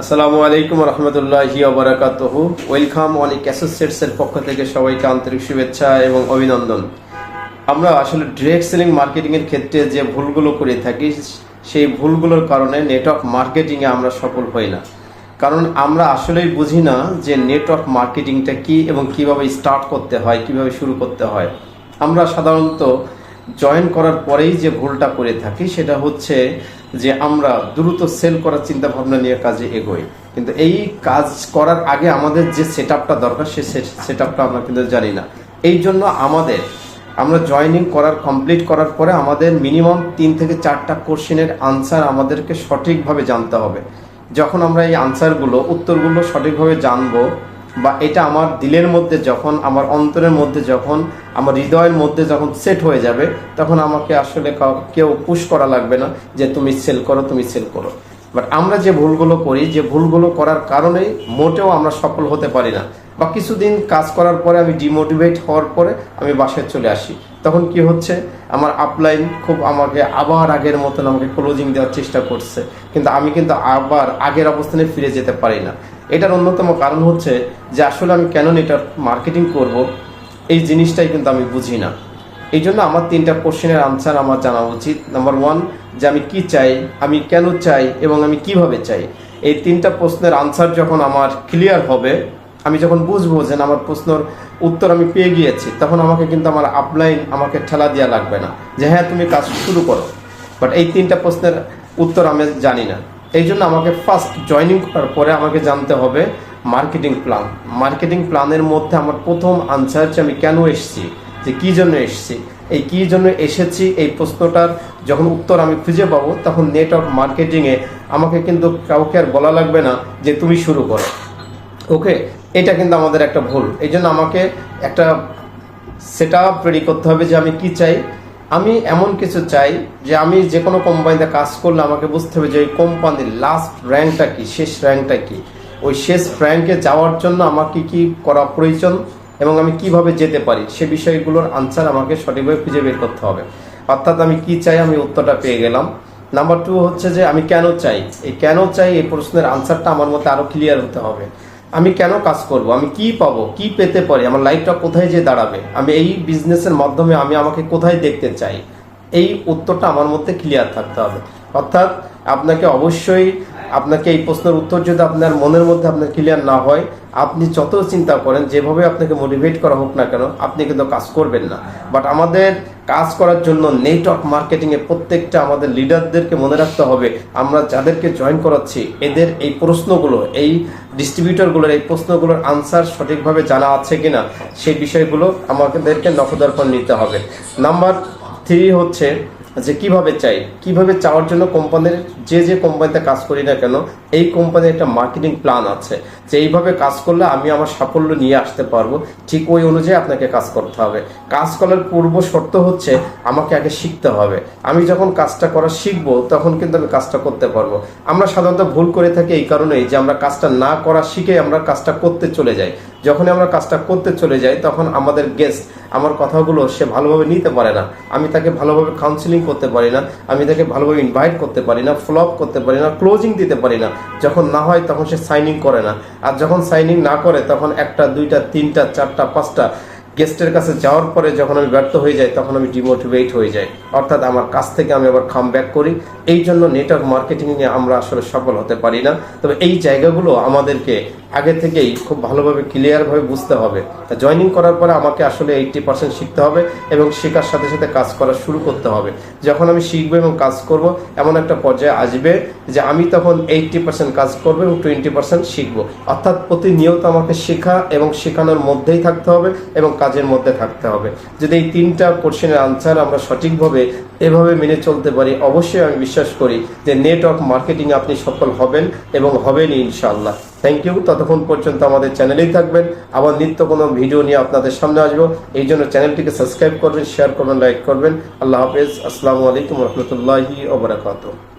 আসসালামু আলাইকুম রহমতুল্লাহি ওয়া বারাকাতুহু। ওয়েলকাম অনিক অ্যাসোসিয়েটসের পক্ষ থেকে সবাইকে আন্তরিক শুভেচ্ছা এবং অভিনন্দন। আমরা আসলে ডিরেক্ট সেলিং মার্কেটিং এর ক্ষেত্রে যে ভুলগুলো করে থাকি সেই ভুলগুলোর কারণে নেটওয়ার্ক মার্কেটিংয়ে আমরা সফল হই না। কারণ আমরা আসলেই বুঝি না যে নেটওয়ার্ক মার্কেটিংটা কি এবং কিভাবে স্টার্ট করতে হয়, কিভাবে শুরু করতে হয়। আমরা সাধারণত জয়েন করার পরেই যে ভুলটা করে থাকি সেটা হচ্ছে যে আমরা দ্রুত সেল করার চিন্তা ভাবনা নিয়ে কাজে এগোই, কিন্তু এই কাজ করার আগে আমাদের যে সেটআপটা দরকার সেই সেটআপটা আমরা কিন্তু জানি না। এই জন্য আমরা জয়েনিং কমপ্লিট করার পরে আমাদের মিনিমাম 3 থেকে 4টা কোশ্চেনের আনসার আমাদেরকে সঠিকভাবে জানতে হবে। যখন আমরা এই উত্তরগুলো সঠিকভাবে জানবো বা এটা আমার দিলের মধ্যে যখন, আমার অন্তরের মধ্যে যখন, আমার হৃদয়ের মধ্যে যখন সেট হয়ে যাবে, তখন আমাকে আসলে কেউ পুশ করা লাগবে না যে তুমি সেল করো। বাট আমরা যে ভুলগুলো করি, যে ভুলগুলো করার কারণেই মোটেও আমরা সফল হতে পারি না, বা কিছুদিন কাজ করার পরে আমি ডিমোটিভেট হওয়ার পরে আমি বাসায় চলে আসি। তখন কি হচ্ছে, আমার আপলাইন খুব আমাকে আবার আগের মতন আমাকে ক্লোজিং দেওয়ার চেষ্টা করছে, কিন্তু আমি আবার আগের অবস্থানে ফিরে যেতে পারি না। এটার অন্যতম কারণ হচ্ছে যে আসলে আমি কেন নেটওয়ার্ক মার্কেটিং করব, এই জিনিসটাই কিন্তু আমি বুঝি না। এই জন্য আমার 3টা কোশ্চেনের আনসার আমার জানা উচিত। নাম্বার 1, যে আমি কি চাই, আমি কেন চাই এবং আমি কিভাবে চাই। এই 3টা প্রশ্নের আনসার যখন আমার ক্লিয়ার হবে, আমি যখন বুঝবো যে আমার প্রশ্নের উত্তর আমি পেয়ে গিয়েছি, তখন আমাকে কিন্তু আমার আপলাইন আমাকে ঠেলা দেওয়া লাগবে না যে হ্যাঁ তুমি কাজ শুরু করো। বাট এই 3টা প্রশ্নের উত্তর আমি জানি না। এই জন্য আমাকে ফার্স্ট জয়েনিং করার পরে আমাকে জানতে হবে মার্কেটিং প্ল্যান। মার্কেটিং প্ল্যানের মধ্যে আমার প্রথম আনসার হচ্ছে আমি কেন এসেছি, যে কি জন্য এসেছি। এই কি জন্য এসেছি এই প্রশ্নটার যখন উত্তর আমি খুঁজে পাবো, তখন নেটওয়ার্ক মার্কেটিংয়ে আমাকে কিন্তু কাউকে আর বলা লাগবে না যে তুমি শুরু করো। ওকে, এটা কিন্তু আমাদের একটা ভুল। এই জন্য আমাকে একটা সেটআপ রেডি করতে হবে যে আমি কি চাই। আমি এমন কিছু চাই যে আমি যে কোনো কোম্পানিতে কাজ করলে আমাকে বুঝতে হবে যে ওই কোম্পানির লাস্ট র্যাঙ্কটা কি, শেষ র্যাঙ্কটা কি। ওই শেষ র্যাঙ্কে যাওয়ার জন্য আমাকে কি করা প্রয়োজন এবং আমি কিভাবে যেতে পারি, সে বিষয়গুলোর আনসার আমাকে সঠিকভাবে খুঁজে বের করতে হবে। অর্থাৎ আমি কি চাই, আমি উত্তরটা পেয়ে গেলাম। নাম্বার 2 হচ্ছে যে আমি কেন চাই। এই প্রশ্নের আনসারটা আমার মধ্যে আরো ক্লিয়ার হতে হবে। আমি কেন কাজ করব, আমি কি পাবো, কি পেতে পারি, আমার লাইফটা কোথায় যে দাঁড়াবে, আমি এই বিজনেসের মাধ্যমে আমি আমাকে কোথায় দেখতে চাই, এই উত্তরটা আমার মধ্যে ক্লিয়ার থাকতে হবে। অর্থাৎ আপনাকে এই প্রশ্নের উত্তর যদি আপনার মনের মধ্যে আপনার ক্লিয়ার না হয়, আপনি যত চিন্তা করেন, যেভাবে আপনাকে মোটিভেট করা হোক না কেন, আপনি কিন্তু কাজ করবেন না। বাট আমাদের কাজ করার জন্য নেটওয়ার্ক মার্কেটিংয়ে প্রত্যেকটা আমাদের লিডারদেরকে মনে রাখতে হবে, আমরা যাদেরকে জয়েন করাচ্ছি এদের এই প্রশ্নগুলো, এই ডিস্ট্রিবিউটরগুলোর এই প্রশ্নগুলোর আনসার সঠিকভাবে জানা আছে কিনা, সেই বিষয়গুলো আমাদেরকে নখদর্পণ নিতে হবে। নাম্বার 3 হচ্ছে যে কিভাবে চাওয়ার জন্য কোম্পানির যে কোম্পানিতে কাজ করি না কেন, এই কোম্পানির একটা মার্কেটিং প্ল্যান আছে যে এইভাবে কাজ করলে আমি আমার সাফল্য নিয়ে আসতে পারবো। ঠিক ওই অনুযায়ী আপনাকে কাজ করতে হবে। কাজ করার পূর্ব শর্ত হচ্ছে আমাকে আগে শিখতে হবে। আমি যখন কাজটা করা শিখবো, তখন কিন্তু আমি কাজটা করতে পারবো। আমরা সাধারণত ভুল করে থাকি এই কারণেই যে আমরা কাজটা না করা শিখে আমরা কাজটা করতে চলে যাই। যখনই আমরা কাজটা করতে চলে যাই, তখন আমাদের গেস্ট আমার কথাগুলো সে ভালোভাবে নিতে পারে না, আমি তাকে ভালোভাবে কাউন্সিলিং করতে পারি না, আমি তাকে ভালোভাবে ইনভাইট করতে পারি না, ফলো আপ করতে পারি না, ক্লোজিং দিতে পারি না। যখন না হয় তখন সে সাইনিং করে না, আর যখন সাইনিং না করে তখন 1টা 2টা 3টা 4টা 5টা গেস্টের কাছে যাওয়ার পরে যখন আমি ব্যর্থ হয়ে যাই, তখন আমি ডিমোটিভেট হয়ে যাই। অর্থাৎ আমার কাছ থেকে আমি আবার কাম ব্যাক করি। এই জন্য নেটওয়ার্ক মার্কেটিং নিয়ে আমরা আসলে সফল হতে পারি না। তবে এই জায়গাগুলো আমাদেরকে আগে থেকেই খুব ভালোভাবে ক্লিয়ারভাবে বুঝতে হবে। জয়েনিং করার পরে আমাকে আসলে 80% শিখতে হবে এবং শেখার সাথে সাথে কাজ করা শুরু করতে হবে। যখন আমি শিখবো এবং কাজ করব, এমন একটা পর্যায়ে আসবে যে আমি তখন 80% কাজ করবো এবং 20% শিখবো। অর্থাৎ প্রতিনিয়ত আমাকে শেখা এবং শেখানোর মধ্যেই থাকতে হবে এবং কাজের মধ্যে থাকতে হবে। যদি এই 3টা কোশ্চেনের আনসার আমরা সঠিকভাবে এভাবে মেনে চলতে পারি, অবশ্যই আমি বিশ্বাস করি যে নেটওয়ার্ক মার্কেটিং আপনি সফল হবেন এবং হবেনই ইনশাআল্লাহ। Thank you. ততক্ষণ পর্যন্ত আমাদের চ্যানেলেই থাকবেন। আবার নিত্য কোনো ভিডিও নিয়ে আপনাদের সামনে আসবো। এই জন্য চ্যানেলটিকে সাবস্ক্রাইব করবেন, শেয়ার করবেন, লাইক করবেন। আল্লাহ হাফেজ। আসসালামু আলাইকুম রহমতুল্লাহি ওয়া বারাকাতুহু।